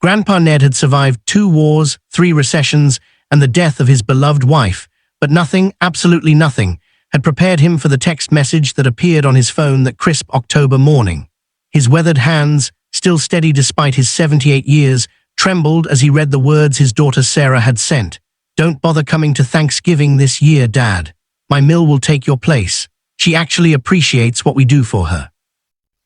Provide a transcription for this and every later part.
Grandpa Ned had survived 2 wars, 3 recessions, and the death of his beloved wife, but nothing, absolutely nothing, had prepared him for the text message that appeared on his phone that crisp October morning. His weathered hands, still steady despite his 78 years, trembled as he read the words his daughter Sarah had sent. "Don't bother coming to Thanksgiving this year, Dad. My mill will take your place. She actually appreciates what we do for her."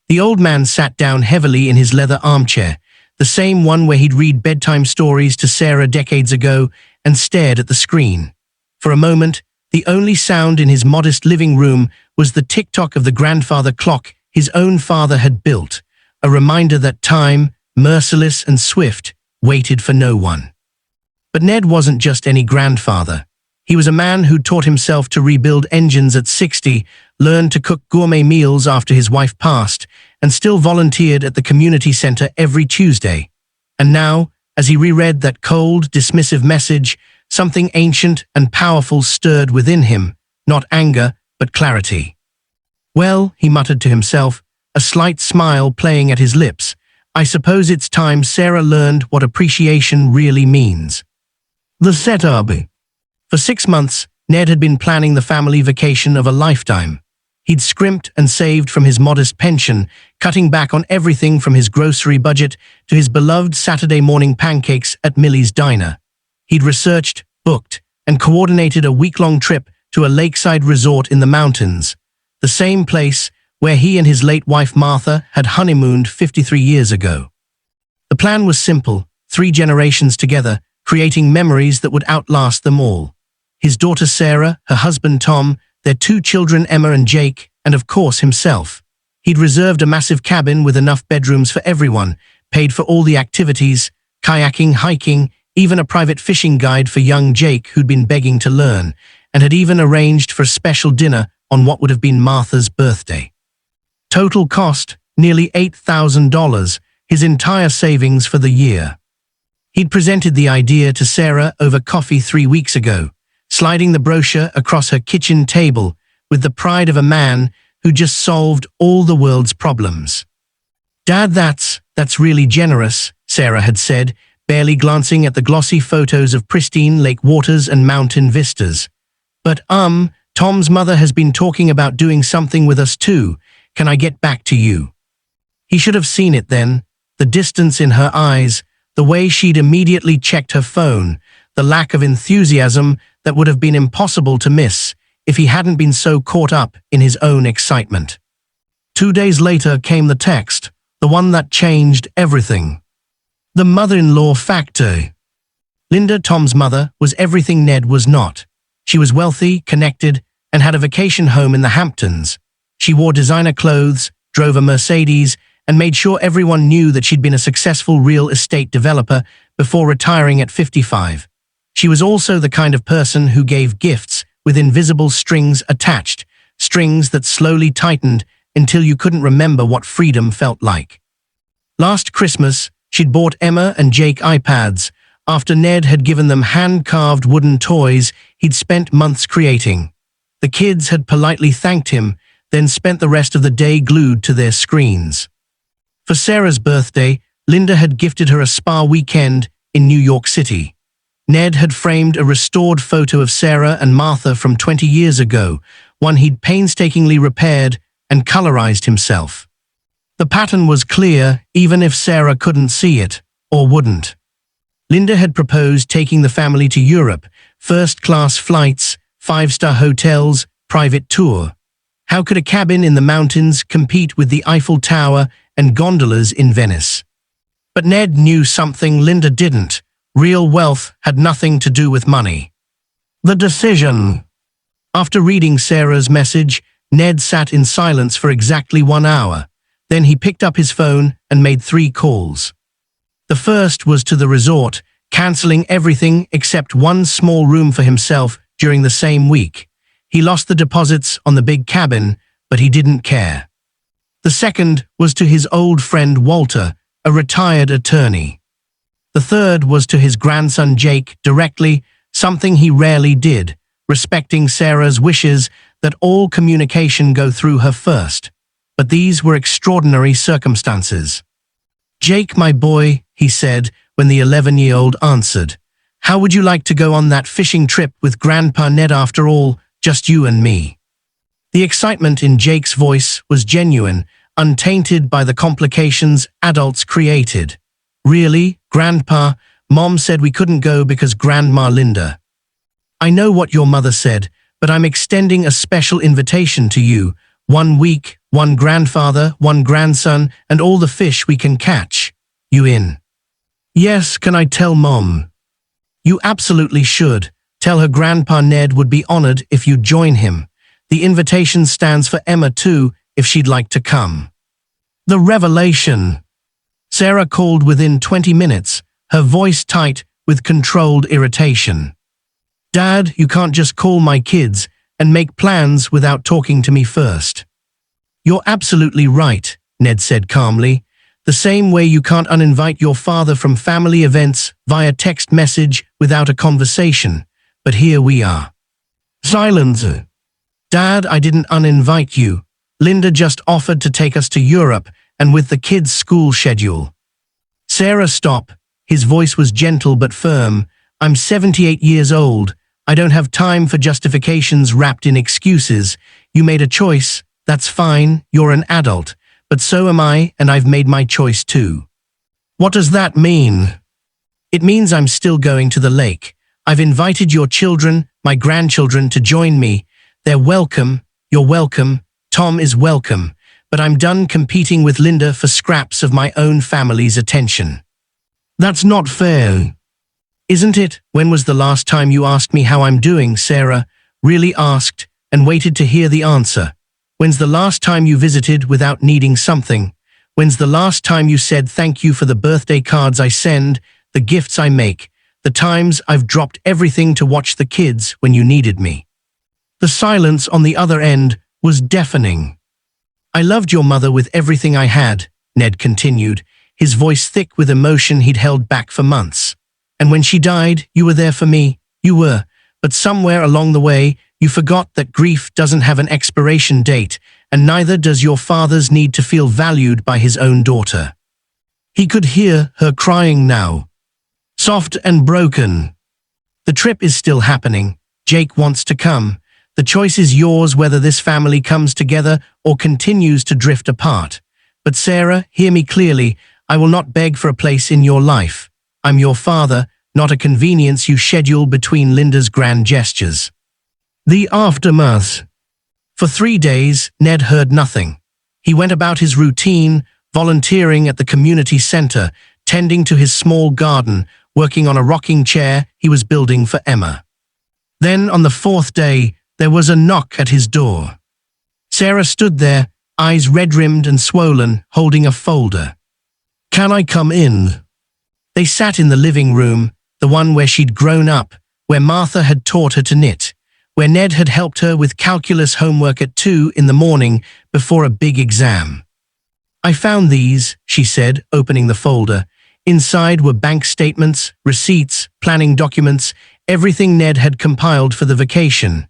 The old man sat down heavily in his leather armchair, the same one where he'd read bedtime stories to Sarah decades ago, and stared at the screen. For a moment, the only sound in his modest living room was the tick-tock of the grandfather clock his own father had built, a reminder that time, merciless and swift, waited for no one. But Ned wasn't just any grandfather. He was a man who taught himself to rebuild engines at 60, learned to cook gourmet meals after his wife passed, and still volunteered at the community center every Tuesday. And now, as he reread that cold, dismissive message, something ancient and powerful stirred within him, not anger, but clarity. "Well," he muttered to himself, a slight smile playing at his lips, "I suppose it's time Sarah learned what appreciation really means." The setup. For 6 months, Ned had been planning the family vacation of a lifetime. He'd scrimped and saved from his modest pension, cutting back on everything from his grocery budget to his beloved Saturday morning pancakes at Millie's Diner. He'd researched, booked, and coordinated a week-long trip to a lakeside resort in the mountains, the same place where he and his late wife Martha had honeymooned 53 years ago. The plan was simple: 3 generations together, creating memories that would outlast them all. His daughter Sarah, her husband Tom, their 2 children Emma and Jake, and of course himself. He'd reserved a massive cabin with enough bedrooms for everyone, paid for all the activities, kayaking, hiking, even a private fishing guide for young Jake who'd been begging to learn, and had even arranged for a special dinner on what would have been Martha's birthday. Total cost, nearly $8,000, his entire savings for the year. He'd presented the idea to Sarah over coffee 3 weeks ago, sliding the brochure across her kitchen table with the pride of a man who just solved all the world's problems. "Dad, that's really generous," Sarah had said, barely glancing at the glossy photos of pristine lake waters and mountain vistas. "But, Tom's mother has been talking about doing something with us too. Can I get back to you?" He should have seen it then, the distance in her eyes, the way she'd immediately checked her phone, the lack of enthusiasm that would have been impossible to miss if he hadn't been so caught up in his own excitement. 2 days later came the text, the one that changed everything. The mother-in-law factor. Linda, Tom's mother, was everything Ned was not. She was wealthy, connected, and had a vacation home in the Hamptons. She wore designer clothes, drove a Mercedes, and made sure everyone knew that she'd been a successful real estate developer before retiring at 55. She was also the kind of person who gave gifts with invisible strings attached, strings that slowly tightened until you couldn't remember what freedom felt like. Last Christmas, she'd bought Emma and Jake iPads, after Ned had given them hand-carved wooden toys he'd spent months creating. The kids had politely thanked him, then spent the rest of the day glued to their screens. For Sarah's birthday, Linda had gifted her a spa weekend in New York City. Ned had framed a restored photo of Sarah and Martha from 20 years ago, one he'd painstakingly repaired and colorized himself. The pattern was clear, even if Sarah couldn't see it, or wouldn't. Linda had proposed taking the family to Europe, first-class flights, 5-star hotels, private tour. How could a cabin in the mountains compete with the Eiffel Tower and gondolas in Venice? But Ned knew something Linda didn't. Real wealth had nothing to do with money. The decision. After reading Sarah's message, Ned sat in silence for exactly 1 hour. Then he picked up his phone and made 3 calls. The first was to the resort, canceling everything except one small room for himself during the same week. He lost the deposits on the big cabin, but he didn't care. The second was to his old friend Walter, a retired attorney. The third was to his grandson Jake directly, something he rarely did, respecting Sarah's wishes that all communication go through her first. But these were extraordinary circumstances. "Jake, my boy," he said, when the 11-year-old answered, "How would you like to go on that fishing trip with Grandpa Ned after all, just you and me?" The excitement in Jake's voice was genuine, untainted by the complications adults created. "Really, Grandpa? Mom said we couldn't go because Grandma Linda." "I know what your mother said, but I'm extending a special invitation to you. 1 week, 1 grandfather, 1 grandson, and all the fish we can catch. You in?" "Yes, can I tell Mom?" "You absolutely should. Tell her Grandpa Ned would be honored if you'd join him. The invitation stands for Emma too, if she'd like to come." The revelation. Sarah called within 20 minutes, her voice tight with controlled irritation. "Dad, you can't just call my kids and make plans without talking to me first." "You're absolutely right," Ned said calmly. "The same way you can't uninvite your father from family events via text message without a conversation. But here we are." Silence. "Dad, I didn't uninvite you. Linda just offered to take us to Europe and with the kids' school schedule." "Sarah, stop." His voice was gentle but firm. "I'm 78 years old. I don't have time for justifications wrapped in excuses. You made a choice. That's fine. You're an adult. But so am I, and I've made my choice too." "What does that mean?" "It means I'm still going to the lake. I've invited your children, my grandchildren, to join me. They're welcome. You're welcome. Tom is welcome. But I'm done competing with Linda for scraps of my own family's attention." "That's not fair." "Isn't it? When was the last time you asked me how I'm doing?" Sarah really asked and waited to hear the answer. "When's the last time you visited without needing something? When's the last time you said thank you for the birthday cards I send, the gifts I make, the times I've dropped everything to watch the kids when you needed me?" The silence on the other end was deafening. "I loved your mother with everything I had," Ned continued, his voice thick with emotion he'd held back for months. "And when she died, you were there for me. You were. But somewhere along the way, you forgot that grief doesn't have an expiration date, and neither does your father's need to feel valued by his own daughter." He could hear her crying now. Soft and broken. "The trip is still happening. Jake wants to come. The choice is yours whether this family comes together or continues to drift apart. But Sarah, hear me clearly. I will not beg for a place in your life. I'm your father, not a convenience you schedule between Linda's grand gestures." The aftermath. For 3 days, Ned heard nothing. He went about his routine, volunteering at the community center, tending to his small garden, working on a rocking chair he was building for Emma. Then, on the 4th day, there was a knock at his door. Sarah stood there, eyes red-rimmed and swollen, holding a folder. "Can I come in?" They sat in the living room, the one where she'd grown up, where Martha had taught her to knit, where Ned had helped her with calculus homework at 2 in the morning before a big exam. "I found these," she said, opening the folder. Inside were bank statements, receipts, planning documents, everything Ned had compiled for the vacation.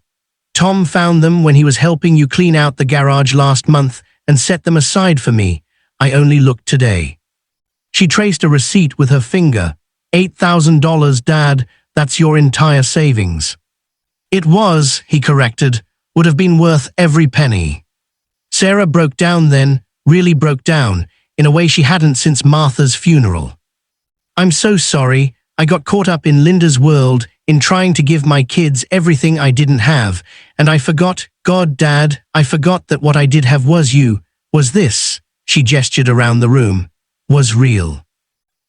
"Tom found them when he was helping you clean out the garage last month and set them aside for me. I only looked today." She traced a receipt with her finger. $8,000, Dad, that's your entire savings." "It was," he corrected, "would have been worth every penny." Sarah broke down then, really broke down, in a way she hadn't since Martha's funeral. "I'm so sorry. I got caught up in Linda's world, in trying to give my kids everything I didn't have, and I forgot, God, Dad, I forgot that what I did have was you, was this," she gestured around the room, "was real."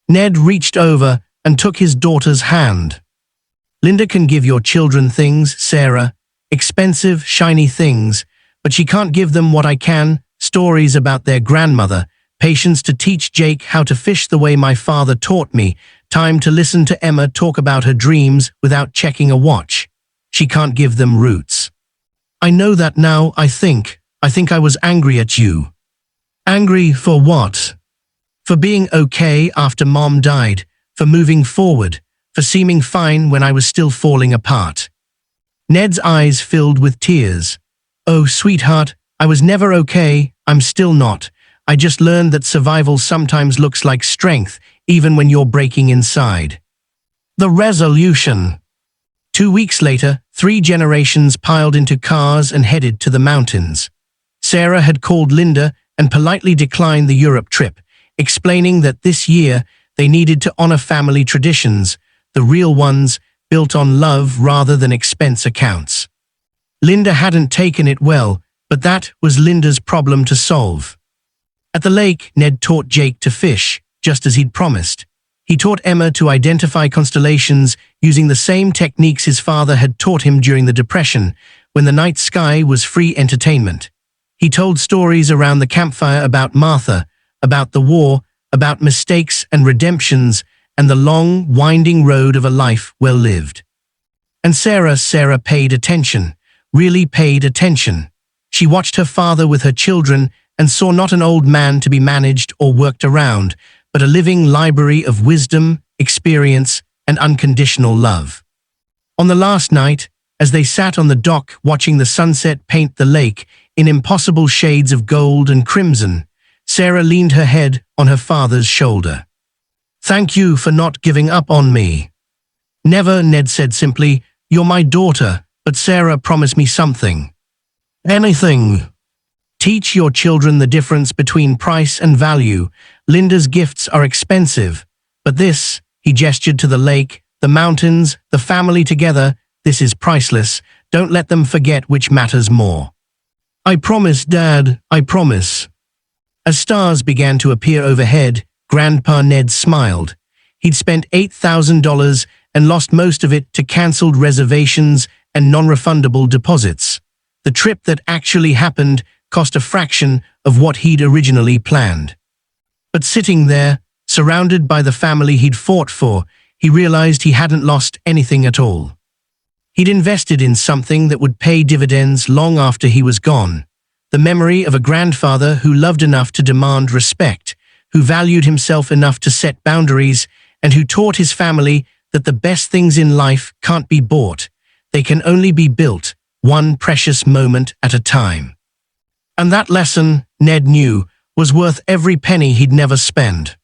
Ned reached over and took his daughter's hand. "Linda can give your children things, Sarah, expensive, shiny things, but she can't give them what I can, stories about their grandmother, patience to teach Jake how to fish the way my father taught me, time to listen to Emma talk about her dreams without checking a watch. She can't give them roots. I know that now, I think I was angry at you." "Angry for what?" "For being okay after Mom died, for moving forward, for seeming fine when I was still falling apart." Ned's eyes filled with tears. "Oh, sweetheart, I was never okay, I'm still not. I just learned that survival sometimes looks like strength, even when you're breaking inside. The resolution. 2 weeks later, 3 generations piled into cars and headed to the mountains. Sarah had called Linda and politely declined the Europe trip, explaining that this year they needed to honor family traditions, the real ones built on love rather than expense accounts. Linda hadn't taken it well, but that was Linda's problem to solve. At the lake, Ned taught Jake to fish, just as he'd promised. He taught Emma to identify constellations using the same techniques his father had taught him during the Depression, when the night sky was free entertainment. He told stories around the campfire about Martha, about the war, about mistakes and redemptions, and the long, winding road of a life well lived. And Sarah paid attention, really paid attention. She watched her father with her children and saw not an old man to be managed or worked around, but a living library of wisdom, experience, and unconditional love. On the last night, as they sat on the dock watching the sunset paint the lake in impossible shades of gold and crimson, Sarah leaned her head on her father's shoulder. "Thank you for not giving up on me." "Never," Ned said simply. "You're my daughter, but Sarah promised me something." "Anything." "Teach your children the difference between price and value. Linda's gifts are expensive, but this," he gestured to the lake, "the mountains, the family together, this is priceless. Don't let them forget which matters more." "I promise, Dad, I promise." As stars began to appear overhead, Grandpa Ned smiled. He'd spent $8,000 and lost most of it to cancelled reservations and non-refundable deposits. The trip that actually happened cost a fraction of what he'd originally planned. But sitting there, surrounded by the family he'd fought for, he realized he hadn't lost anything at all. He'd invested in something that would pay dividends long after he was gone. The memory of a grandfather who loved enough to demand respect, who valued himself enough to set boundaries, and who taught his family that the best things in life can't be bought. They can only be built, one precious moment at a time. And that lesson, Ned knew, was worth every penny he'd never spent.